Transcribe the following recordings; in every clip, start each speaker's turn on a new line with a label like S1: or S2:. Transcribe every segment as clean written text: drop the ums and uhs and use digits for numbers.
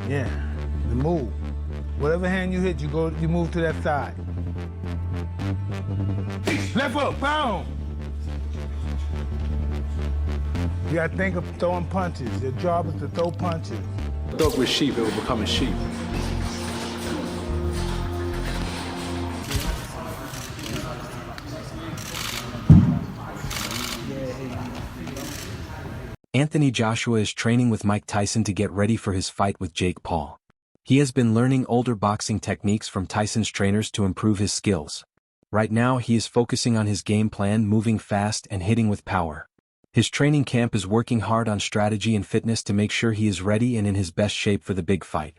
S1: Yeah, the move. Whatever hand you hit, you move to that side. Left hook, boom! You gotta think of throwing punches. Your job is to throw punches.
S2: A dog with sheep, it will become a sheep.
S3: Anthony Joshua is training with Mike Tyson to get ready for his fight with Jake Paul. He has been learning older boxing techniques from Tyson's trainers to improve his skills. Right now he is focusing on his game plan, moving fast and hitting with power. His training camp is working hard on strategy and fitness to make sure he is ready and in his best shape for the big fight.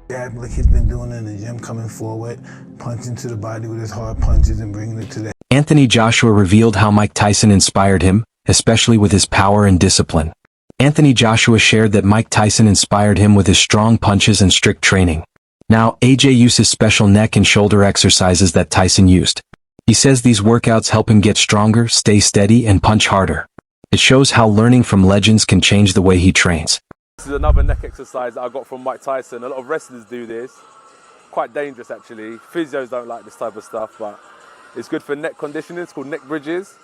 S1: Yeah, like he's been doing in the gym, coming forward, punching to the body with his hard punches and bringing it to the...
S3: Anthony Joshua revealed how Mike Tyson inspired him, especially with his power and discipline. Anthony Joshua shared that Mike Tyson inspired him with his strong punches and strict training. Now, AJ uses special neck and shoulder exercises that Tyson used. He says these workouts help him get stronger, stay steady, and punch harder. It shows how learning from legends can change the way he trains.
S2: This is another neck exercise that I got from Mike Tyson. A lot of wrestlers do this. Quite dangerous, actually. Physios don't like this type of stuff, but it's good for neck conditioning. It's called neck bridges.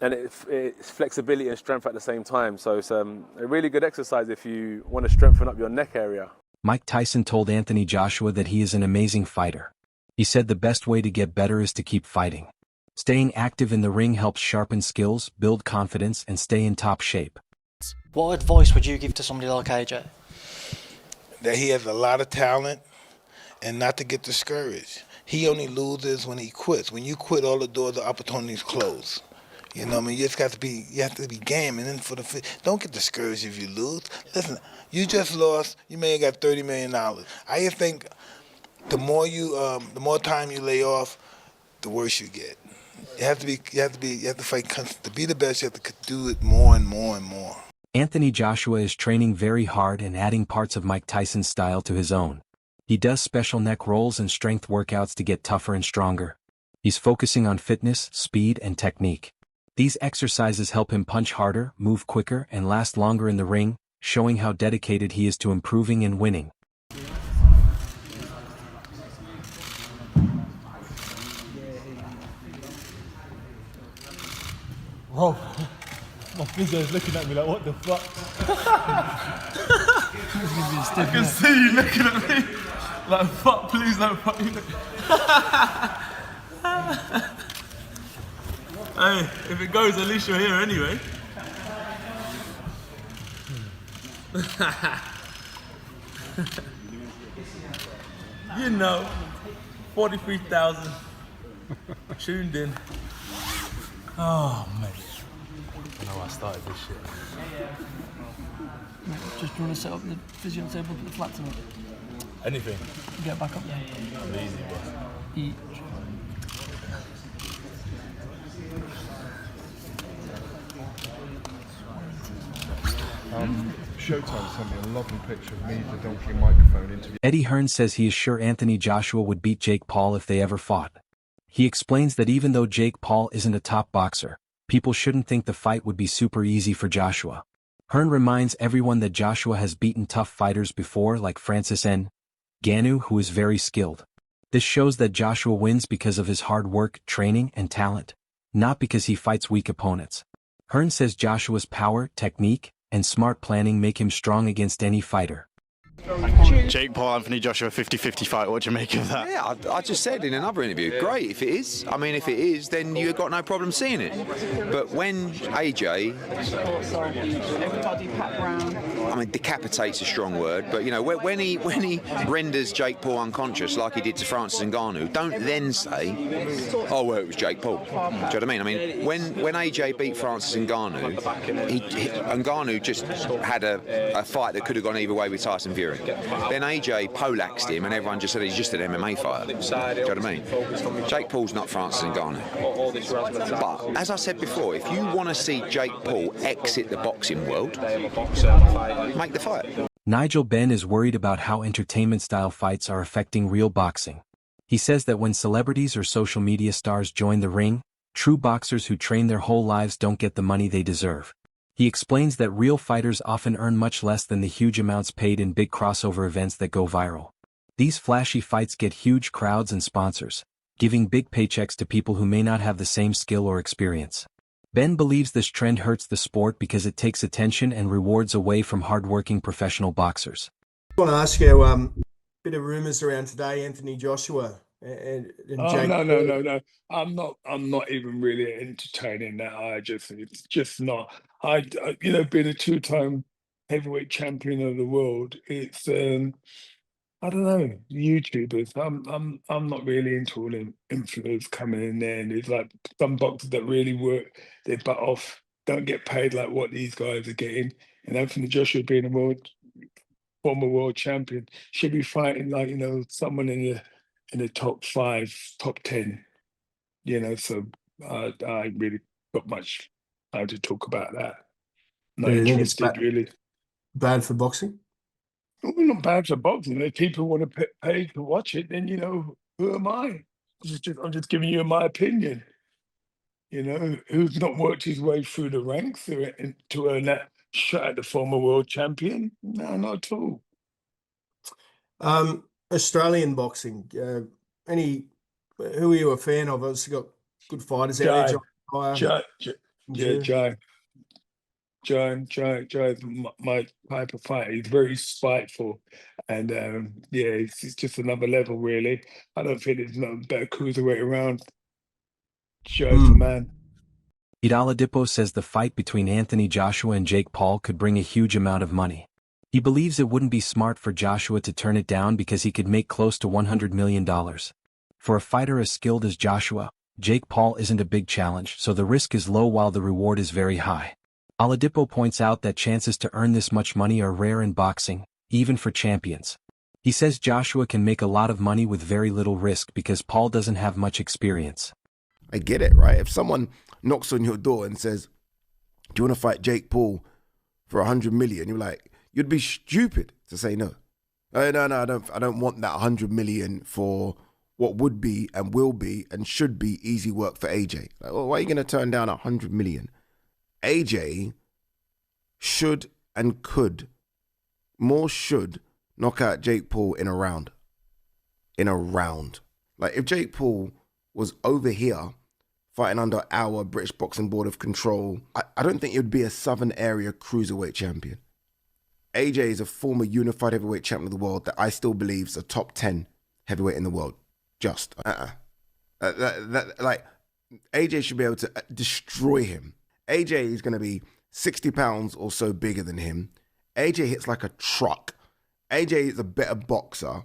S2: And it's flexibility and strength at the same time. So it's a really good exercise if you want to strengthen up your neck area.
S3: Mike Tyson told Anthony Joshua that he is an amazing fighter. He said the best way to get better is to keep fighting. Staying active in the ring helps sharpen skills, build confidence, and stay in top shape.
S4: What advice would you give to somebody like AJ?
S1: That he has a lot of talent and not to get discouraged. He only loses when he quits. When you quit, all the doors of opportunities close. You know what I mean? You just got to be, you have to be game. And then don't get discouraged if you lose. Listen, you just lost, you may have got $30 million. I just think the more time you lay off, the worse you get. You have to fight to be the best. You have to do it more and more and more.
S3: Anthony Joshua is training very hard and adding parts of Mike Tyson's style to his own. He does special neck rolls and strength workouts to get tougher and stronger. He's focusing on fitness, speed, and technique. These exercises help him punch harder, move quicker, and last longer in the ring, showing how dedicated he is to improving and winning.
S5: Bro, my physio's looking at me like, what the fuck? I can see you looking at me like, fuck, please don't fuck you. Hey, if it goes, at least you're here anyway. You know, 43,000 tuned in. Oh, mate. I know I started this shit.
S4: Mate, just want to set up the physio table, put the flats on it.
S5: Anything.
S4: Get back up there.
S5: I'm easy, boss.
S4: Eat.
S6: Showdown sent me a lovely picture of me, the donkey and microphone interview.
S3: Eddie Hearn says he is sure Anthony Joshua would beat Jake Paul if they ever fought. He explains that even though Jake Paul isn't a top boxer, people shouldn't think the fight would be super easy for Joshua. Hearn reminds everyone that Joshua has beaten tough fighters before, like Francis Ngannou, who is very skilled. This shows that Joshua wins because of his hard work, training, and talent, not because he fights weak opponents. Hearn says Joshua's power, technique, and smart planning make him strong against any fighter.
S7: Jake Paul, Anthony Joshua, 50-50 fight. What do you make of that?
S8: Yeah, I just said in another interview, great if it is. I mean, if it is, then you've got no problem seeing it. But when AJ, I mean, decapitate's a strong word, but you know, when he renders Jake Paul unconscious like he did to Francis Ngannou, don't then say, oh well, it was Jake Paul. Do you know what I mean? I mean, when AJ beat Francis Ngannou, Ngannou just had a fight that could have gone either way with Tyson Fury. Then AJ poleaxed him and everyone just said he's just an MMA fighter. Do you know what I mean? Jake Paul's not Francis Ngannou. But, as I said before, if you want to see Jake Paul exit the boxing world, make the fight.
S3: Nigel Benn is worried about how entertainment-style fights are affecting real boxing. He says that when celebrities or social media stars join the ring, true boxers who train their whole lives don't get the money they deserve. He explains that real fighters often earn much less than the huge amounts paid in big crossover events that go viral. These flashy fights get huge crowds and sponsors, giving big paychecks to people who may not have the same skill or experience. Ben believes this trend hurts the sport because it takes attention and rewards away from hardworking professional boxers.
S9: I want to ask you, bit of rumours around today, Anthony Joshua and
S10: Oh
S9: Jake
S10: no,
S9: Paul.
S10: no. I'm not even really entertaining that. It's just not. Being a two-time heavyweight champion of the world, it's I don't know, YouTubers. I'm not really into all them influencers coming in there, and there's like some boxers that really work their butt off, don't get paid like what these guys are getting. And Anthony Joshua being a former world champion should be fighting like someone in the top 5, top 10. So I ain't really got much time to talk about that. Not
S9: Do you think it's
S10: interested really.
S9: bad for boxing?
S10: Well, not bad for boxing. If people want to pay to watch it, then who am I? I'm just giving you my opinion. Who's not worked his way through the ranks to earn that shot at the former world champion? No, not at all.
S9: Australian boxing. Who are you a fan of? Obviously got good fighters out there.
S10: Joe's my type of fighter. He's very spiteful, and it's just another level, really. I don't think there's no better cruiserweight around. Joe's the man.
S3: Oladipo says the fight between Anthony Joshua and Jake Paul could bring a huge amount of money. He believes it wouldn't be smart for Joshua to turn it down because he could make close to $100 million. For a fighter as skilled as Joshua, Jake Paul isn't a big challenge, so the risk is low while the reward is very high. Oladipo points out that chances to earn this much money are rare in boxing, even for champions. He says Joshua can make a lot of money with very little risk because Paul doesn't have much experience.
S11: I get it, right? If someone knocks on your door and says, do you want to fight Jake Paul for 100 million? You're like, you'd be stupid to say no. No, I don't want that 100 million for what would be and will be and should be easy work for AJ. Like, well, why are you going to turn down 100 million? AJ should and could, should knock out Jake Paul in a round. Like if Jake Paul was over here fighting under our British Boxing Board of Control, I don't think it would be a Southern Area Cruiserweight champion. AJ is a former unified heavyweight champion of the world that I still believe is a top 10 heavyweight in the world. Like AJ should be able to destroy him. AJ is going to be 60 pounds or so bigger than him. AJ hits like a truck. AJ is a better boxer.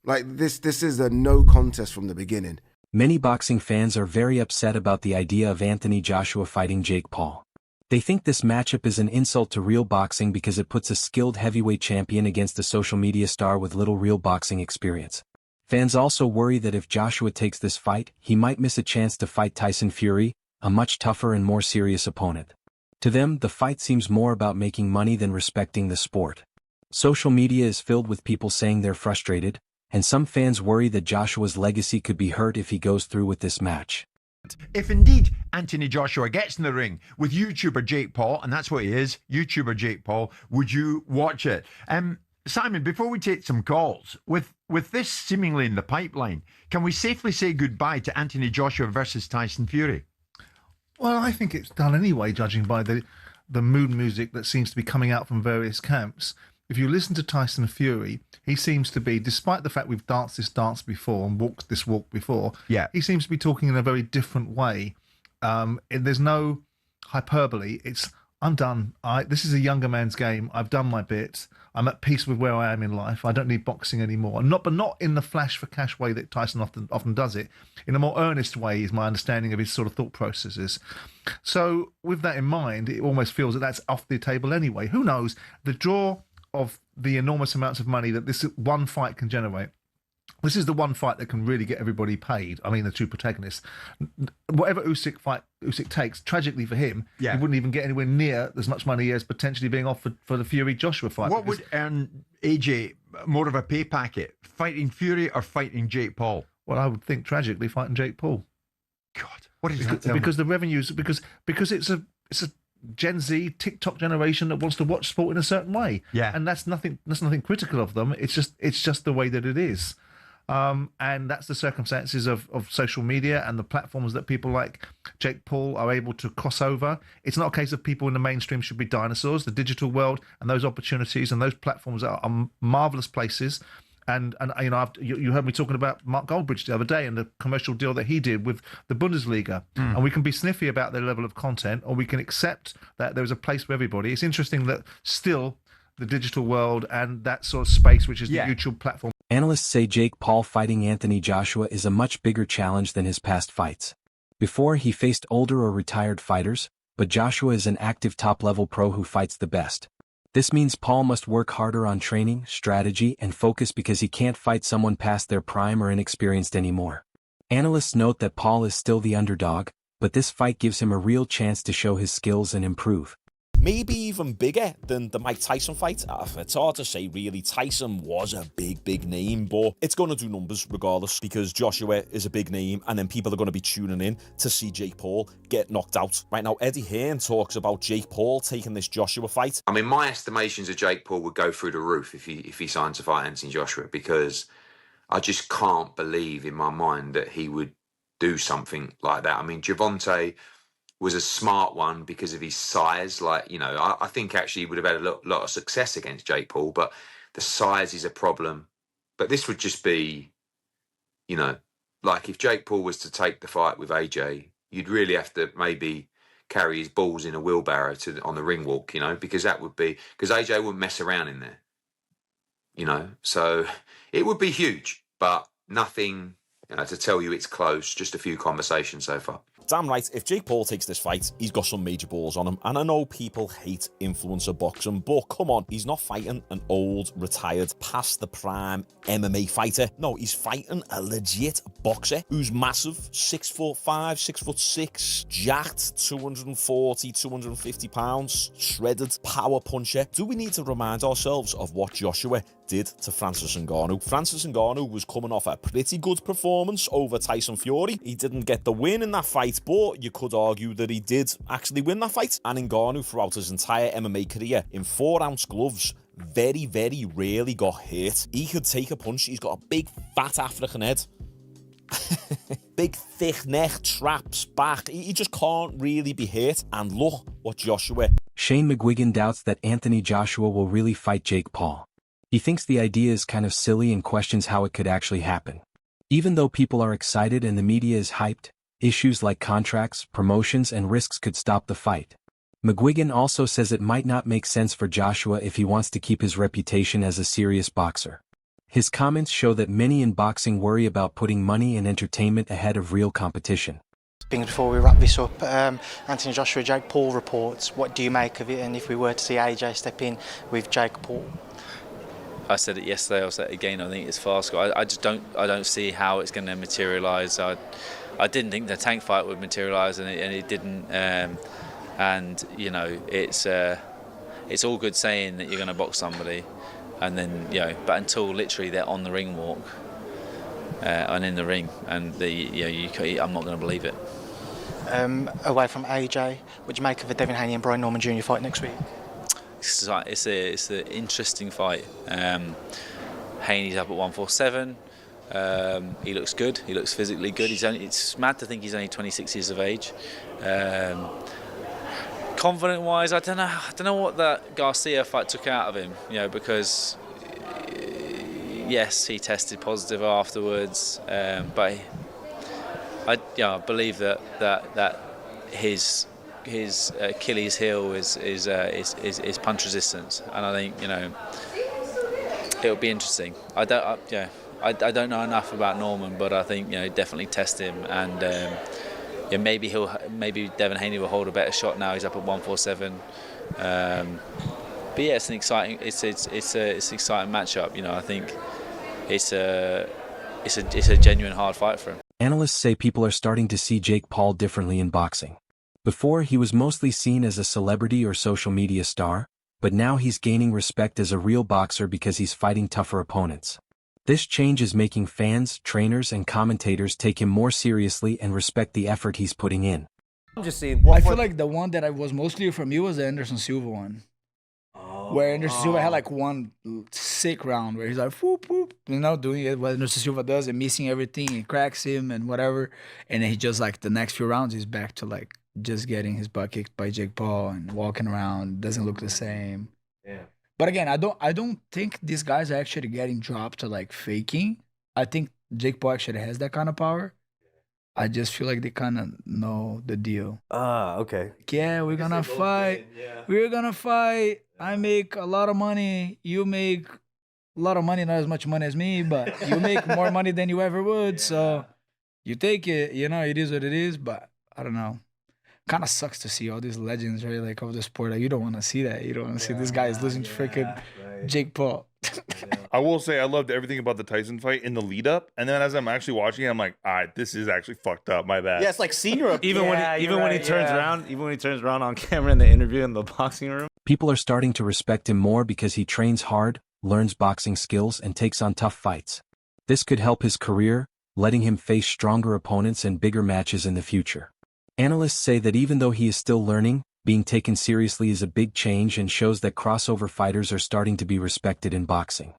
S11: Like this is a no contest from the beginning.
S3: Many boxing fans are very upset about the idea of Anthony Joshua fighting Jake Paul. They think this matchup is an insult to real boxing because it puts a skilled heavyweight champion against a social media star with little real boxing experience. Fans also worry that if Joshua takes this fight, he might miss a chance to fight Tyson Fury, a much tougher and more serious opponent. To them, the fight seems more about making money than respecting the sport. Social media is filled with people saying they're frustrated, and some fans worry that Joshua's legacy could be hurt if he goes through with this match.
S12: If indeed Anthony Joshua gets in the ring with YouTuber Jake Paul, and that's what he is, YouTuber Jake Paul, would you watch it? Simon, before we take some calls, with this seemingly in the pipeline, can we safely say goodbye to Anthony Joshua versus Tyson Fury?
S5: Well, I think it's done anyway, judging by the mood music that seems to be coming out from various camps. If you listen to Tyson Fury, he seems to be, despite the fact we've danced this dance before and walked this walk before, he seems to be talking in a very different way. There's no hyperbole. It's, I'm done. This is a younger man's game. I've done my bit. I'm at peace with where I am in life. I don't need boxing anymore. But not in the flash for cash way that Tyson often does it. In a more earnest way is my understanding of his sort of thought processes. So with that in mind, it almost feels that that's off the table anyway. Who knows? The draw of the enormous amounts of money that this one fight can generate. This is the one fight that can really get everybody paid. I mean, the two protagonists. Whatever Usyk takes, tragically for him, he wouldn't even get anywhere near as much money as potentially being offered for the Fury-Joshua fight.
S12: What would earn AJ more of a pay packet? Fighting Fury or fighting Jake Paul?
S5: Well, I would think tragically fighting Jake Paul.
S12: God, what is that?
S5: Because the revenues, because it's a Gen Z, TikTok generation that wants to watch sport in a certain way.
S12: Yeah.
S5: And that's nothing critical of them. It's just the way that it is. And that's the circumstances of social media and the platforms that people like Jake Paul are able to cross over. It's not a case of people in the mainstream should be dinosaurs. The digital world and those opportunities and those platforms are marvelous places. And you know, you heard me talking about Mark Goldbridge the other day and the commercial deal that he did with the Bundesliga. And we can be sniffy about their level of content, or we can accept that there's a place for everybody. It's interesting that still the digital world and that sort of space, which is the YouTube platform.
S3: Analysts say Jake Paul fighting Anthony Joshua is a much bigger challenge than his past fights. Before, he faced older or retired fighters, but Joshua is an active top-level pro who fights the best. This means Paul must work harder on training, strategy, and focus because he can't fight someone past their prime or inexperienced anymore. Analysts note that Paul is still the underdog, but this fight gives him a real chance to show his skills and improve.
S13: Maybe even bigger than the Mike Tyson fight. It's hard to say really. Tyson was a big name, but it's going to do numbers regardless because Joshua is a big name and then people are going to be tuning in to see Jake Paul get knocked out. Right now, Eddie Hearn talks about Jake Paul taking this Joshua fight.
S8: I mean, my estimations of Jake Paul would go through the roof if he signed to fight Anthony Joshua, because I just can't believe in my mind that he would do something like that. I mean, Gervonta was a smart one because of his size. Like, you know, I think actually he would have had a lot of success against Jake Paul, but the size is a problem. But this would just be, you know, like if Jake Paul was to take the fight with AJ, you'd really have to maybe carry his balls in a wheelbarrow on the ring walk, you know, because AJ wouldn't mess around in there, you know. So it would be huge, but nothing, you know, to tell you it's close, just a few conversations so far.
S13: Damn right, if Jake Paul takes this fight, he's got some major balls on him. And I know people hate influencer boxing, but come on, he's not fighting an old, retired, past the prime MMA fighter. No, he's fighting a legit boxer who's massive, 6'5", 6'6", jacked, 240, 250 pounds, shredded, power puncher. Do we need to remind ourselves of what Joshua did to Francis Ngannou? Francis Ngannou was coming off a pretty good performance over Tyson Fury. He didn't get the win in that fight, but you could argue that he did actually win that fight. And Ngannou, throughout his entire MMA career, in 4-ounce gloves, very rarely got hit. He could take a punch. He's got a big, fat African head. Big, thick neck, traps, back. He just can't really be hit. And look what Joshua...
S3: Shane McGuigan doubts that Anthony Joshua will really fight Jake Paul. He thinks the idea is kind of silly and questions how it could actually happen. Even though people are excited and the media is hyped, issues like contracts, promotions, and risks could stop the fight. McGuigan also says it might not make sense for Joshua if he wants to keep his reputation as a serious boxer. His comments show that many in boxing worry about putting money and entertainment ahead of real competition.
S4: Before we wrap this up, Anthony Joshua, Jake Paul reports. What do you make of it? And if we were to see AJ step in with Jake Paul?
S14: I said it yesterday, I'll say it again, I think it's fast. I just don't see how it's going to materialise. I didn't think the tank fight would materialise, and it didn't. And you know, it's all good saying that you're going to box somebody, and then but until literally they're on the ring walk and in the ring, and I'm not going to believe it.
S4: Away from AJ, what do you make of the Devin Haney and Brian Norman Jr. fight next week?
S14: It's an interesting fight. Haney's up at 147. He looks good. He looks physically good. It's mad to think he's only 26 years of age. Confident-wise, I don't know what that Garcia fight took out of him. Because yes, he tested positive afterwards, but I believe that his Achilles heel is punch resistance, and I think it'll be interesting. I don't know enough about Norman, but I think definitely test him, and maybe Devin Haney will hold a better shot now. He's up at 147. But yeah, it's an exciting matchup. I think it's a genuine hard fight for him.
S3: Analysts say people are starting to see Jake Paul differently in boxing. Before, he was mostly seen as a celebrity or social media star, but now he's gaining respect as a real boxer because he's fighting tougher opponents. This change is making fans, trainers, and commentators take him more seriously and respect the effort he's putting in.
S15: I'm just saying.
S16: I feel like the one that I was mostly from you was the Anderson Silva one. Where Anderson Silva had like one sick round where he's like, whoop, whoop, doing it what Anderson Silva does and missing everything and cracks him and whatever. And then he just like the next few rounds, he's back to like just getting his butt kicked by Jake Paul and walking around, doesn't look the same.
S15: Yeah.
S16: But again, I don't think these guys are actually getting dropped to like faking. I think Jake Paul actually has that kind of power. I just feel like they kind of know the deal.
S15: Okay.
S16: Yeah, we're gonna fight. We're gonna fight. I make a lot of money. You make a lot of money, not as much money as me, but you make more money than you ever would. So you take it. It is what it is. But I don't know. Kind of sucks to see all these legends, right? Like of the sport. Like you don't want to see that. You don't want to see this guy is losing to freaking Jake Paul.
S17: I will say I loved everything about the Tyson fight in the lead up, and then as I'm actually watching it, I'm like, all right, this is actually fucked up. My bad.
S18: Yeah, it's like senior.
S7: Even when he turns around on camera in the interview in the boxing room.
S3: People are starting to respect him more because he trains hard, learns boxing skills, and takes on tough fights. This could help his career, letting him face stronger opponents and bigger matches in the future. Analysts say that even though he is still learning, being taken seriously is a big change and shows that crossover fighters are starting to be respected in boxing.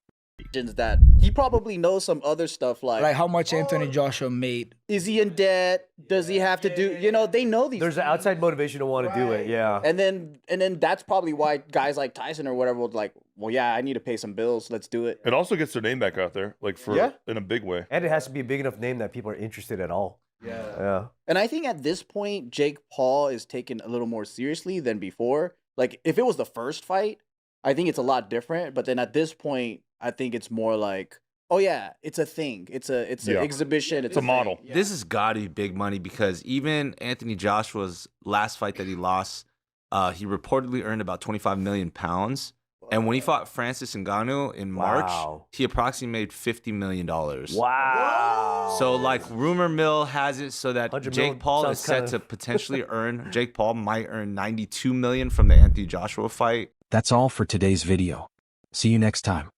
S18: That he probably knows some other stuff like
S16: how much Anthony Joshua made.
S18: Is he in debt? Does he have to do? They know these.
S15: There's an outside motivation to want to do it. Yeah.
S18: And then that's probably why guys like Tyson or whatever would like, well, yeah, I need to pay some bills. Let's do it.
S17: It also gets their name back out there, like in a big way.
S15: And it has to be a big enough name that people are interested at all. Yeah.
S18: And I think at this point, Jake Paul is taken a little more seriously than before. Like if it was the first fight, I think it's a lot different. But then at this point, I think it's more like, oh yeah, it's a thing. It's an exhibition. It's
S17: a model.
S7: Yeah. This has got to be big money because even Anthony Joshua's last fight that he lost, he reportedly earned about 25 million pounds. And when he fought Francis Ngannou in March, he approximately made $50 million.
S15: Wow.
S7: So like rumor mill has it so that Jake Paul is set to potentially Jake Paul might earn 92 million from the Anthony Joshua fight.
S3: That's all for today's video. See you next time.